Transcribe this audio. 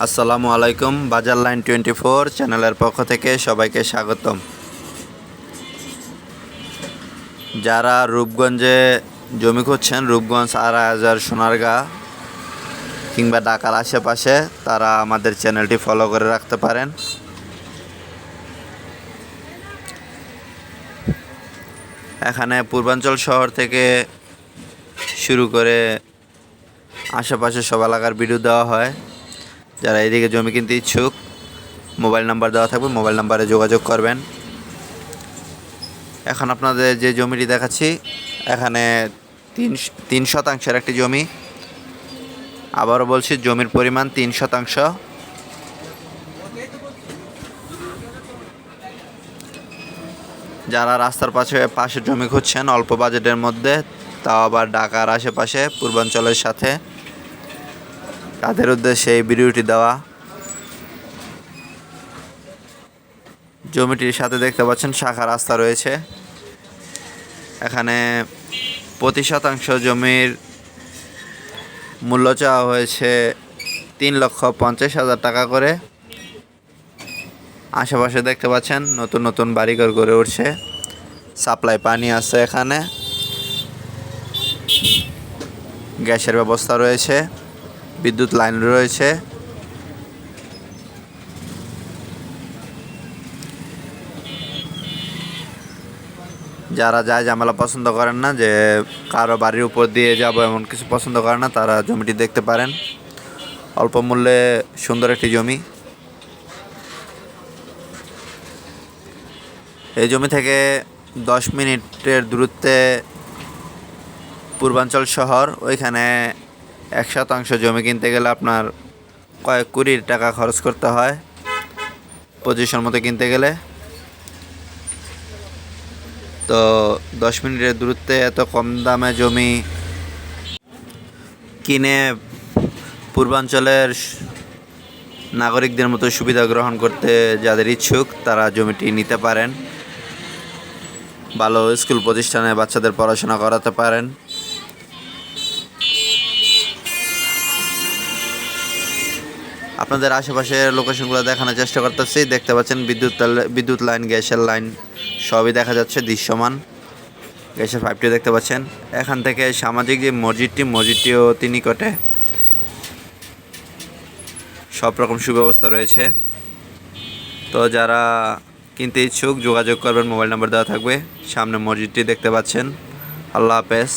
আসসালামু আলাইকুম। বাজার লাইন 24 চ্যানেলের পক্ষ থেকে সবাইকে স্বাগতম। যারা রূপগঞ্জে জমি খুঁজছেন, রূপগঞ্জ, আড়াইহাজার, সোনারগাঁ কিংবা ঢাকার আশেপাশে, তারা আমাদের চ্যানেলটি ফলো করে রাখতে পারেন। এখানে পূর্বাঞ্চল শহর থেকে শুরু করে আশেপাশে সব এলাকার ভিডিও দেওয়া হয়। যারা এদিকে জমি কিনতে ইচ্ছুক, মোবাইল নাম্বার দেওয়া থাকবে, মোবাইল নাম্বারে যোগাযোগ করবেন। এখন আপনাদের যে জমিটি দেখাচ্ছি, এখানে তিন শতাংশের একটি জমি। আবারও বলছি, জমির পরিমাণ 3 শতাংশ। যারা রাস্তার পাশে জমি খুঁজছেন অল্প বাজেটের মধ্যে, তাও আবার ঢাকার আশেপাশে, পূর্বাঞ্চলের সাথে, তাদের উদ্দেশ্যে এই ভিডিওটি দেওয়া। জমিটির সাথে দেখতে পাচ্ছেন শাখা রাস্তা রয়েছে। এখানে প্রতি শতাংশ জমির মূল্য চাওয়া হয়েছে 3,50,000 টাকা করে। আশেপাশে দেখতে পাচ্ছেন নতুন নতুন বাড়িঘর গড়ে উঠছে। সাপ্লাই পানি আছে, এখানে গ্যাসের ব্যবস্থা রয়েছে, বিদ্যুৎ লাইন রয়েছে। যারা যায় ঝামেলা পছন্দ করেন না, যে কারো বাড়ির উপর দিয়ে যাব এমন কিছু পছন্দ করেন না, তারা জমিটি দেখতে পারেন। অল্প মূল্যে সুন্দর একটি জমি। এই জমি থেকে 10 মিনিটের দূরত্বে পূর্বাঞ্চল শহর। ওইখানে 1 শতাংশ জমি কিনতে গেলে আপনার কয়েক কোটি টাকা খরচ করতে হয়, পজিশন মতো কিনতে গেলে। তো 10 মিনিটের দূরত্বে এত কম দামে জমি কিনে পূর্বাঞ্চলের নাগরিকদের মতো সুবিধা গ্রহণ করতে যাদের ইচ্ছুক, তারা জমিটি নিতে পারেন। ভালো স্কুল প্রতিষ্ঠানে বাচ্চাদের পড়াশোনা করাতে পারেন। আপনাদের আশেপাশের লোকেশনগুলো দেখানোর চেষ্টা করতেছি। দেখতে পাচ্ছেন বিদ্যুৎ লাইন, গ্যাসের লাইন সবই দেখা যাচ্ছে দৃশ্যমান। গ্যাসের পাইপটি দেখতে পাচ্ছেন। এখান থেকে সামাজিক যে মসজিদটিও নিকটে। সব রকম সুব্যবস্থা রয়েছে। তো যারা কিনতে ইচ্ছুক যোগাযোগ করবেন, মোবাইল নাম্বার দেওয়া থাকবে। সামনে মসজিদটি দেখতে পাচ্ছেন। আল্লাহ হাফেজ।